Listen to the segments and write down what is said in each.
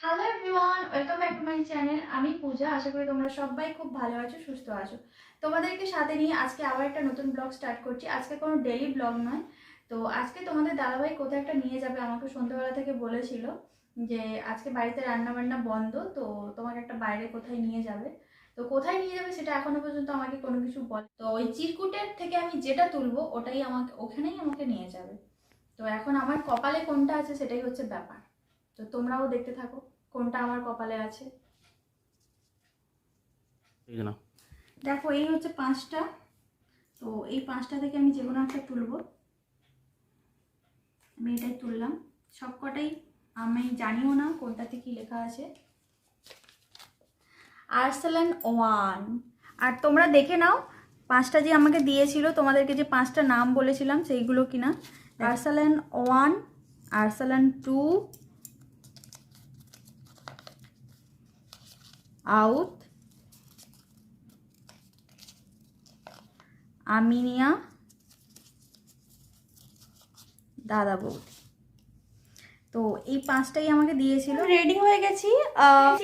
Hello everyone, welcome back to my channel. আমি পূজা। আশা করি তোমরা সবাই খুব ভালো আছো, সুস্থ আছো। তোমাদেরকে সাথে নিয়ে আজকে আবার একটা নতুন ব্লগ স্টার্ট করছি। আজকে কোনো ডেইলি ব্লগ নয়। তো আজকে তোমাদের দাদাভাই কোথাও একটা নিয়ে যাবে, আমাকে সন্ধ্যাবেলা থেকে বলেছিল যে আজকে বাড়িতে রান্না বান্না বন্ধ, তো তোমাকে একটা বাইরে কোথায় নিয়ে যাবে। তো কোথায় নিয়ে যাবে সেটা এখনো পর্যন্ত আমাকে কোনো কিছু বলে। তো ওই চিরকুটের থেকে আমি যেটা তুলবো ওটাই আমাকে ওখানেই আমাকে নিয়ে যাবে। তো এখন আমার কপালে কোনটা আছে সেটাই হচ্ছে ব্যাপার। তো তোমরাও দেখতে থাকো কোনটা আমার কপালে আছে। দেখো, এই হচ্ছে 5টা। তো এই 5টা থেকে আমি যে কোনো একটা তুলবো। আমি এটাই তুললাম। সবকটাই আমি জানিও না কোনটাতে কি লেখা আছে। আর্সেলান ওয়ান। আর তোমরা দেখে নাও 5টা যে আমাকে দিয়েছিল, তোমাদেরকে যে 5টা নাম বলেছিলাম সেইগুলো কিনা। আর্সেলান ওয়ান, আর্সেলান টু, আউট, আমিনিয়া, দাদা বৌদি। তো এই 5টাই আমাকে দিয়েছিল। রেডি হয়ে গেছি,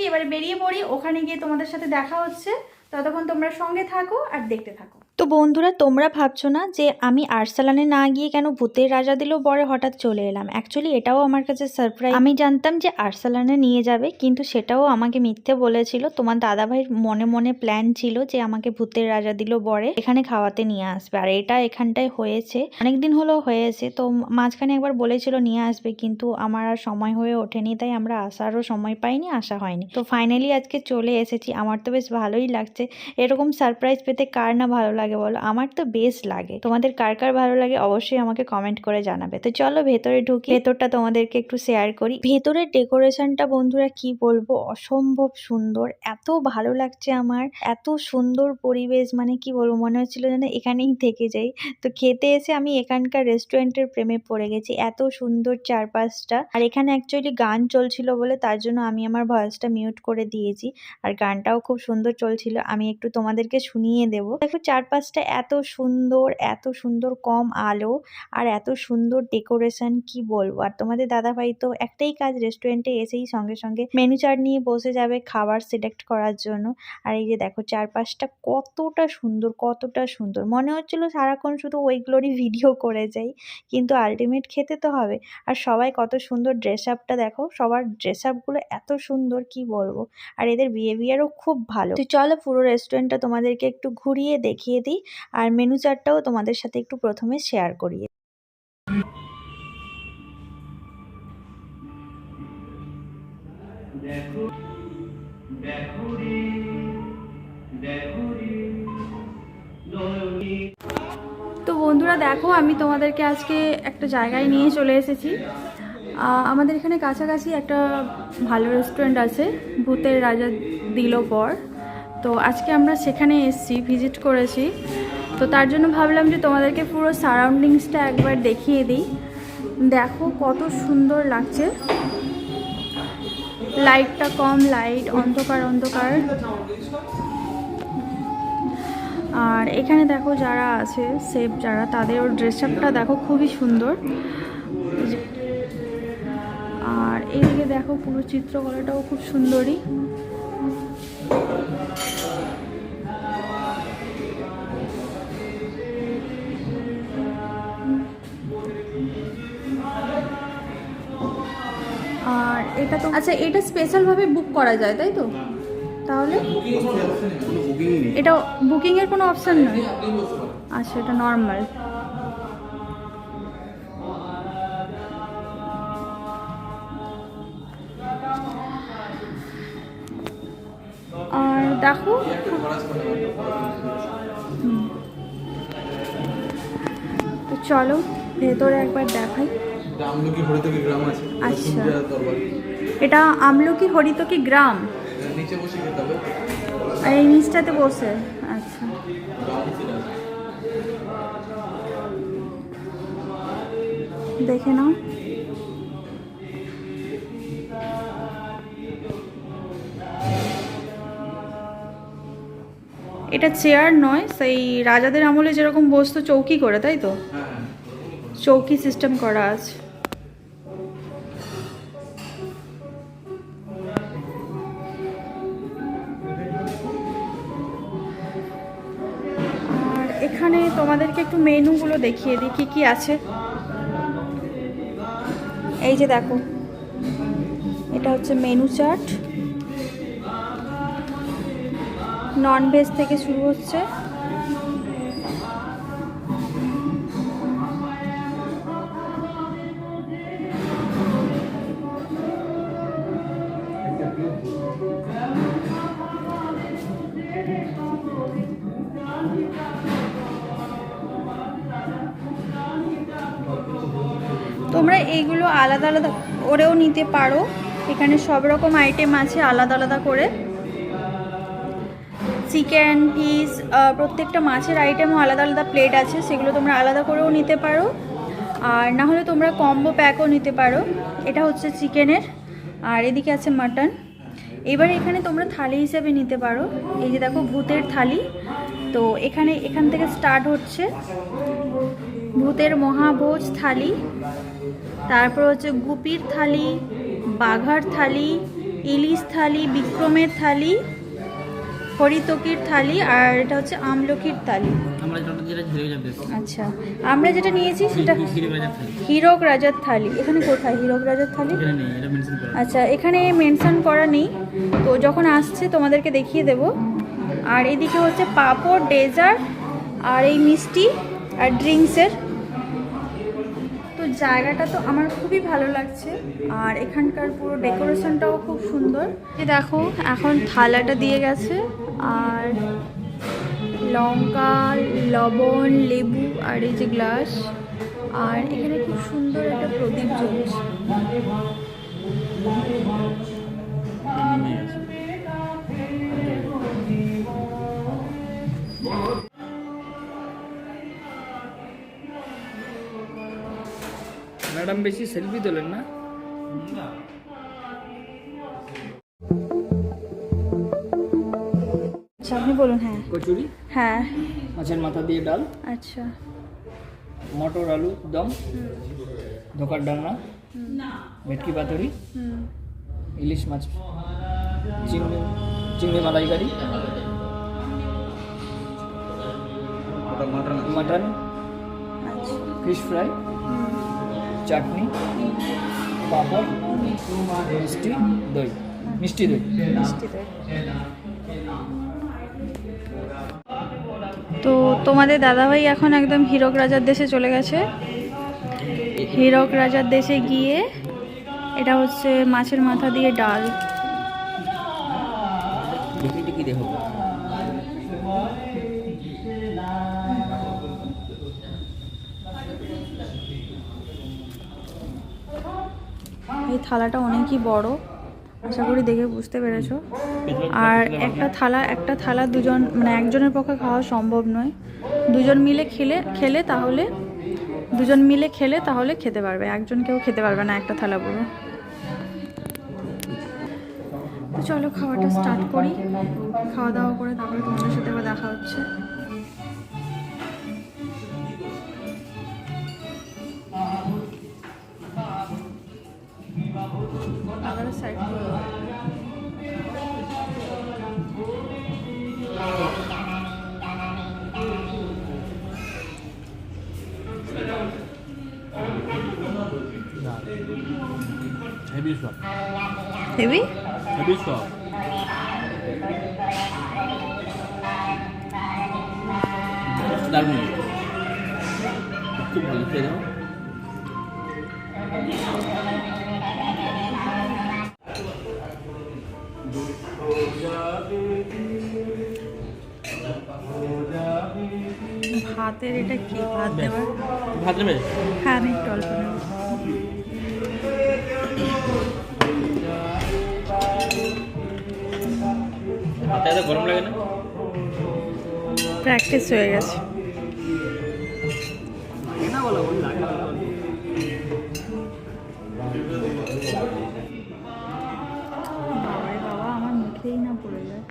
এবারে বেরিয়ে পড়ি। ওখানে গিয়ে তোমাদের সাথে দেখা হচ্ছে। ততক্ষণ তোমরা সঙ্গে থাকো আর দেখতে থাকো। তো বন্ধুরা, তোমরা ভাবছো না যে আমি আর্সালানে না গিয়ে কেন ভূতের রাজা দিল বরে হঠাৎ চলে এলাম। অ্যাকচুয়ালি এটাও আমার কাছে সারপ্রাইজ। আমি জানতাম যে আর্সালানে নিয়ে যাবে, কিন্তু সেটাও আমাকে মিথ্যে বলেছিল। তোমার দাদাভাইয়ের মনে মনে প্ল্যান ছিল যে আমাকে ভূতের রাজা দিল বরে এখানে খাওয়াতে নিয়ে আসবে। আর এটা এখানটায় হয়েছে, অনেকদিন হলো হয়েছে। তো মাঝখানে একবার বলেছিল নিয়ে আসবে, কিন্তু আমার আর সময় হয়ে ওঠেনি, তাই আমরা আসারও সময় পাইনি, আসা হয়নি। তো ফাইনালি আজকে চলে এসেছি। আমার তো বেশ ভালোই লাগছে। এরকম সারপ্রাইজ পেতে কার না ভালো লাগে বলো? আমার তো বেশ লাগে। তোমাদের কার কার ভালো লাগে অবশ্যই আমাকে কমেন্ট করে জানাবে। তো চলো ভেতরে ঢুকি, ভেতরটা তোমাদেরকে একটু শেয়ার করি। ভেতরের ডেকোরেশনটা বন্ধুরা কি বলবো, অসম্ভব সুন্দর। এত ভালো লাগছে আমার, এত সুন্দর পরিবেশ, মানে কি বলবো, মনে হচ্ছিল যেন এখানেই থেকে যাই। তো খেতে এসে আমি এখানকার রেস্টুরেন্টের প্রেমে পড়ে গেছি। এত সুন্দর চারপাশটা। আর এখানে অ্যাকচুয়ালি গান চলছিল বলে তার জন্য আমি আমার ভয়েসটা মিউট করে দিয়েছি। আর গানটাও খুব সুন্দর চলছিল, আমি একটু তোমাদেরকে শুনিয়ে দেব। দেখো চারপাশটা এত সুন্দর, এত সুন্দর, কম আলো আর এত সুন্দর ডেকোরেশন, কি বলবো। আর তোমাদের দাদাভাই তো একটাই কাজ, রেস্টুরেন্টে এসেই সঙ্গে সঙ্গে মেনু চার্ট নিয়ে বসে যাবে খাবার সিলেক্ট করার জন্য। আর এই যে দেখো চারপাশটা কতটা সুন্দর, কতটা সুন্দর। মনে হচ্ছিল সারাক্ষণ শুধু ওইগুলোরই ভিডিও করে যাই, কিন্তু আলটিমেট খেতে তো হবে। আর সবাই কত সুন্দর ড্রেস আপটা দেখো, সবার ড্রেস আপগুলো এত সুন্দর, কি বলবো। আর এদের বিহেভিয়ারও খুব ভালো। তো চলো পুরো রেস্টুরেন্টটা তোমাদেরকে একটু ঘুরিয়ে দেখিয়ে দিই, আর মেনু চার্টটাও তোমাদের সাথে একটু প্রথমে শেয়ার করি। তো বন্ধুরা দেখো, আমি তোমাদেরকে আজকে একটা জায়গায় নিয়ে চলে এসেছি। আমাদের এখানে কাছাকাছি একটা ভালো রেস্টুরেন্ট আছে, ভূতের রাজা দিল বর। তো আজকে আমরা সেখানে এসেছি, ভিজিট করেছি। তো তার জন্য ভাবলাম যে তোমাদেরকে পুরো সারাউন্ডিংসটা একবার দেখিয়ে দিই। দেখো কত সুন্দর লাগছে, লাইটটা কম, লাইট অন্ধকার অন্ধকার। আর এখানে দেখো যারা আছে সেফ যারা, তাদের ওর ড্রেস আপটা দেখো খুবই সুন্দর। আর এইদিকে দেখো পুরো চিত্রকলাটাও খুব সুন্দরই। আর এটা তো আচ্ছা, এটা স্পেশালভাবে বুক করা যায় তাই তো? তাহলে এটা বুকিংয়ের কোনো অপশান নয়? আচ্ছা, এটা নর্মাল। আর দেখো তো চলো ভেতরে একবার দেখাই। আমলকি হরিতকি গ্রাম আছে। আচ্ছা, দরবার। এটা আমলকি হরিতকি গ্রাম। নিচে বসে খেতে হবে। আর এই নিচটাতে বসে। আচ্ছা, দেখে নাও। এটা চেয়ার নয়, সেই রাজাদের আমলে যেরকম বসতো চৌকি করে, তাই তো? চৌকি সিস্টেম করা আছে। আর এখানে তোমাদেরকে একটু মেনুগুলো দেখিয়ে দিই কি কি আছে। এই যে দেখো, এটা হচ্ছে মেনু চার্ট। নন ভেজ থেকে শুরু হচ্ছে। তোমরা এইগুলো আলাদা আলাদা করেও নিতে পারো। এখানে সব রকম আইটেম আছে আলাদা আলাদা করে। চিকেন, ফিশ, প্রত্যেকটা মাছের আইটেমও আলাদা আলাদা প্লেট আছে, সেগুলো তোমরা আলাদা করেও নিতে পারো। আর না হলে তোমরা কম্বো প্যাকও নিতে পারো। এটা হচ্ছে চিকেনের, আর এদিকে আছে মাটন। এবার এখানে তোমরা থালি হিসেবে নিতে পারো। এই যে দেখো ভূতের থালি। তো এখান থেকে স্টার্ট হচ্ছে ভূতের মহাভোজ থালি, তারপর হচ্ছে গুপির থালি, বাঘার থালি, ইলিশ থালি, বিক্রমের থালি, হরিতকির থালি, আর এটা হচ্ছে আমলকির থালি। আচ্ছা, আমরা যেটা নিয়েছি সেটা হীরক রাজার থালি। এখানে কোথায় হীরক রাজার থালি? আচ্ছা, এখানে মেনশন করা নেই, তো যখন আসছে তোমাদেরকে দেখিয়ে দেব। আর এদিকে হচ্ছে পাঁপড়, ডেজার্ট, আর এই মিষ্টি আর ড্রিঙ্কসের। তো জায়গাটা তো আমার খুবই ভালো লাগছে, আর এখানকার পুরো ডেকোরেশনটাও খুব সুন্দর। এই দেখো এখন থালাটা দিয়ে গেছে, আর লঙ্কা, লবণ, লেবু, আর এই যে গ্লাস। আর এখানে খুব সুন্দর একটা প্রদীপ জ্বলছে। ম্যাডাম বেশি সেলফি তোলেন না? আচ্ছা, আপনি বলুন। হ্যাঁ, কচুরি, হ্যাঁ, মাছের মাথা দিয়ে ডাল, আচ্ছা, মটর আলু দম, ধোকার ডালনা, ভেটকি পাতুরি, ইলিশ মাছ, চিংড়ি মালাইকারি, মাটন, আচ্ছা, ফিশ ফ্রাই, চাটনি, পাঁপড়, মিষ্টি দই। মিষ্টি দই। তো তোমাদের দাদাভাই এখন একদম হীরক রাজার দেশে চলে গেছে। হীরক রাজার দেশে গিয়ে এটা হচ্ছে মাছের মাথা দিয়ে ডাল। কি দেখো, এই থালাটা অনেকই বড়, আশা করি দেখে বুঝতে পেরেছো। আর একটা থালা দুজন, মানে একজনের পক্ষে খাওয়া সম্ভব নয়। দুজন মিলে তাহলে খেতে পারবে, একজন কেউ খেতে পারবে না একটা থালা পুরো। তো চলো খাওয়াটা স্টার্ট করি। খাওয়া দাওয়া করে তারপরে তোমাদের সাথে আবার দেখা হচ্ছে। আদারের সাইড হেভি সব হেভি হেভি সব দারুণ খুব ভালো খেয়ে দাও ভাতের এটা কি ভাত দেওয়ার? ভাত নেবে হ্যাঁ আমি একটু অল্প নেব। ভাতটা এত গরম লাগে না প্র্যাকটিস হয়ে গেছে। না বলো লাগে না বাবারে বাবা, আমার মুখেই না পড়ে যায়।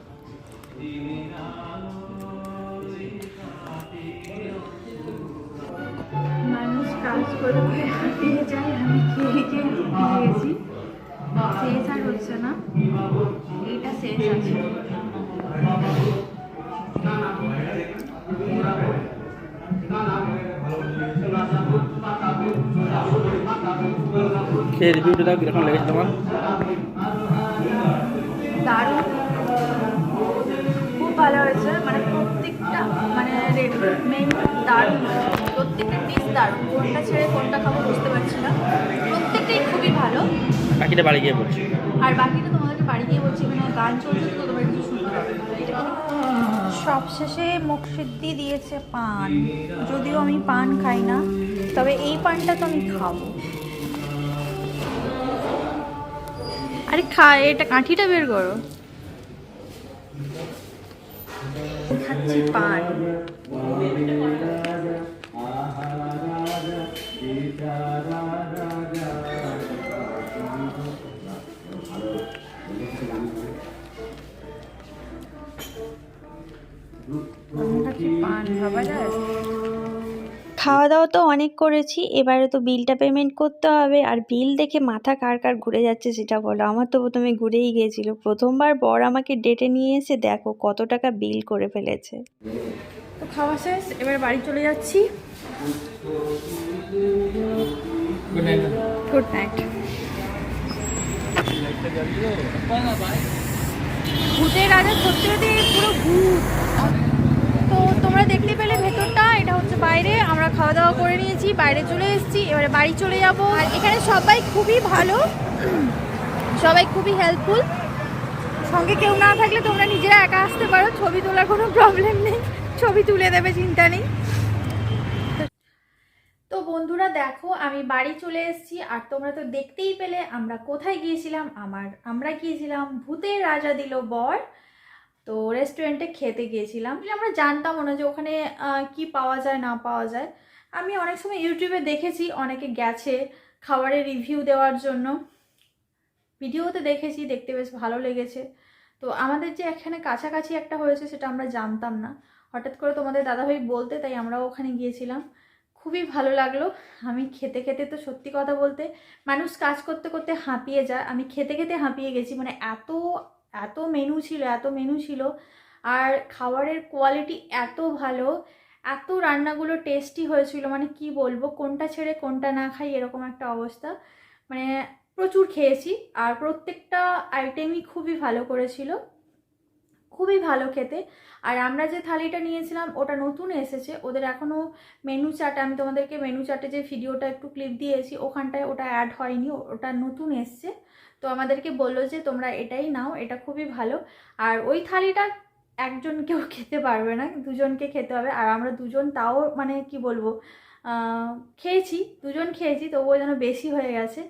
মানুষ কাজ করতে হাঁপিয়ে যায়, আমি খেয়ে খেয়ে হাঁপিয়ে গেছি। শেষ আর হচ্ছে না, এইটা শেষ আছে। খেয়ে রিভিউটা দাও কিরকম লেগেছে তোমার দারুণ, খুব ভালো হয়েছে। মানে প্রত্যেকটা মানে মেনু দারুণ, প্রত্যেকটা ডিশ দারুণ। কোনটা ছেড়ে কোনটা খাবো বুঝতে পারছি না, প্রত্যেকটাই খুবই ভালো। বাকিটা বাড়ি গিয়ে বলছি আর বাকিটা তোমাদেরকে বাড়ি গিয়ে বলছি, এখানে গান চলছে তো তোমার কিছু শুনতে পাবে। সবশেষে মুখ সিদ্ধি দিয়েছে পান। যদিও আমি পান খাই না, তবে এই পানটা তো আমি খাবো। আরে এটা কাঠিটা বের করো। খাচ্ছি পান। পান ভাবা যায়? খাওয়া দাওয়া তো অনেক করেছি, এবারে তো বিলটা পেমেন্ট করতে হবে। আর বিল দেখে মাথা কার কার ঘুরে যাচ্ছে সেটা বলো। আমার তো প্রথমে ঘুরেই গিয়েছিল। প্রথমবার বর আমাকে ডেটে নিয়ে এসে দেখো কত টাকা বিল করে ফেলেছে। তো খাওয়া শেষ, এবার বাড়ি চলে যাচ্ছি। Good night good night. ভূতের রাজা সত্যি সত্যি পুরো ভূত। তো তোমরা দেখতে পেলে ভেতরটা, এটা হচ্ছে বাইরে। আমরা খাওয়া দাওয়া করে নিয়েছি, বাইরে চলে এসেছি, এবারে বাড়ি চলে যাব। আর এখানে সবাই খুবই ভালো, সবাই খুবই হেল্পফুল। সঙ্গে কেউ না থাকলে তোমরা নিজেরা একা আসতে পারো, ছবি তোলার কোনো প্রবলেম নেই, ছবি তুলে দেবে, চিন্তা নেই। তো বন্ধুরা দেখো, আমি বাড়ি চলে এসেছি। আর তোমরা তো দেখতেই পেলে আমরা কোথায় গিয়েছিলাম। আমরা গিয়েছিলাম ভূতের রাজা দিল বর। তো রেস্টুরেন্টে খেতে গিয়েছিলাম। আমরা জানতাম না যে ওখানে কি পাওয়া যায় না পাওয়া যায়। আমি অনেক সময় ইউটিউবে দেখেছি অনেকে গেছে খাবারের রিভিউ দেওয়ার জন্য, ভিডিওতে দেখেছি, দেখতে বেশ ভালো লেগেছে। তো আমাদের যে এখানে কাছাকাছি একটা হয়েছে সেটা আমরা জানতাম না, হঠাৎ করে তোমাদের দাদাভাই বলতে, তাই আমরাও ওখানে গিয়েছিলাম। খুবই ভালো লাগলো। আমি খেতে খেতে তো সত্যি কথা বলতে, মানুষ কাজ করতে করতে হাঁপিয়ে যায়, আমি খেতে খেতে হাঁপিয়ে গেছি। মানে এত এত মেনু ছিল, এত মেনু ছিল। আর খাবারের কোয়ালিটি এত ভালো, এত রান্নাগুলো টেস্টি হয়েছিল, মানে কি বলবো, কোনটা ছেড়ে কোনটা না খাই এরকম একটা অবস্থা। মানে প্রচুর খেয়েছি, আর প্রত্যেকটা আইটেমই খুবই ভালো করেছিল, খুবই ভালো খেতে। আর আমরা যে থালিটা নিয়েছিলাম ওটা নতুন এসেছে, ওদের এখনও মেনু চার্ট, আমি তোমাদেরকে মেনু চার্টে যে ভিডিওটা একটু ক্লিপ দিয়েছি ওখানটায় ওটা অ্যাড হয়নি, ওটা নতুন এসছে। তো আমাদেরকে বললো যে তোমরা এটাই নাও, এটা খুবই ভালো। আর ওই থালিটা একজন কেউ খেতে পারবে না, দুজনকে খেতে হবে। আর আমরা দুজন, তাও মানে কি বলবো, খেয়েছি, দুজন খেয়েছি, তবুও যেন বেশি হয়ে গেছে।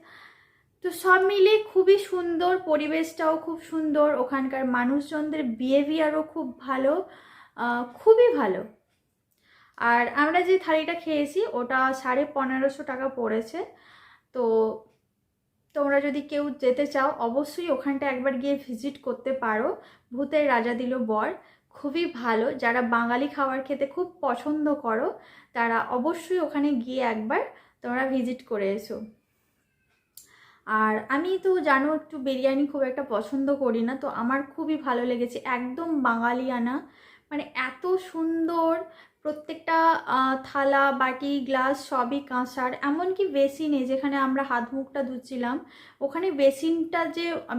তো সব মিলিয়ে খুবই সুন্দর, পরিবেশটাও খুব সুন্দর, ওখানকার মানুষজনদের বিহেভিয়ারও খুব ভালো, খুবই ভালো। আর আমরা যে থালিটা খেয়েছি ওটা 1550 টাকা পড়েছে। তো তোমরা যদি কেউ যেতে চাও অবশ্যই ওখানটা একবার গিয়ে ভিজিট করতে পারো। ভূতের রাজা দিল বর খুবই ভালো। যারা বাঙালি খাবার খেতে খুব পছন্দ করো তারা অবশ্যই ওখানে গিয়ে একবার তোমরা ভিজিট করে এসো। আর আমি তো জানো একটু বিরিয়ানি খুব একটা পছন্দ করি না, তো আমার খুবই ভালো লেগেছে, একদম বাঙালিয়ানা, মানে এত সুন্দর। প্রত্যেকটা থালা বাটি গ্লাস সবই কাঁসার, এমনকি বেসিনে যেখানে আমরা হাত মুখটা ধুচ্ছিলাম ওখানে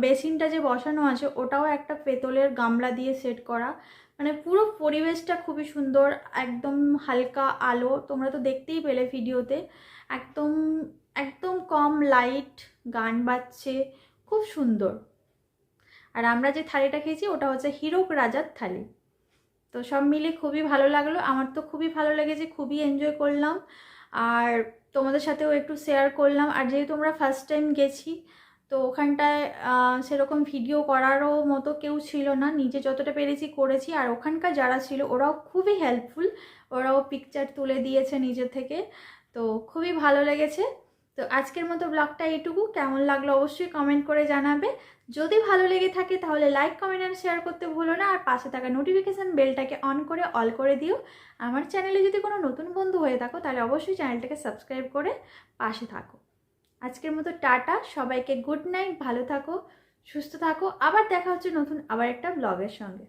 বেসিনটা যে বসানো আছে ওটাও একটা পেতলের গামলা দিয়ে সেট করা। মানে পুরো পরিবেশটা খুবই সুন্দর, একদম হালকা আলো, তোমরা তো দেখতেই পেলে ভিডিওতে, একদম একদম কম লাইট, গান বাজছে, খুব সুন্দর। আর আমরা যে থালিটা খেয়েছি ওটা হচ্ছে হীরক রাজার থালি। তো সব মিলে খুবই ভালো লাগলো, আমার তো খুবই ভালো লেগেছে, খুবই এনজয় করলাম। আর তোমাদের সাথেও একটু শেয়ার করলাম। আর যেহেতু আমরা ফার্স্ট টাইম গেছি, তো ওখানটায় সেরকম ভিডিও করারও মতো কেউ ছিল না, নিজে যতটা পেরেছি করেছি। আর ওখানকার যারা ছিল ওরাও খুবই হেল্পফুল, ওরাও পিকচার তুলে দিয়েছে নিজে থেকে, তো খুবই ভালো লেগেছে। তো আজকের মতো ব্লগটা এইটুকু, কেমন লাগলো অবশ্যই কমেন্ট করে জানাবে। যদি ভালো লেগে থাকে তাহলে লাইক কমেন্ট অ্যান্ড শেয়ার করতে ভুলো না, আর পাশে থাকা নোটিফিকেশান বেলটাকে অন করে অল করে দিও। আমার চ্যানেলে যদি কোনো নতুন বন্ধু হয়ে থাকো তাহলে অবশ্যই চ্যানেলটাকে সাবস্ক্রাইব করে পাশে থাকো। আজকের মতো টাটা, সবাইকে গুড নাইট, ভালো থাকো, সুস্থ থাকো, আবার দেখা হচ্ছে নতুন আবার একটা ব্লগের সঙ্গে।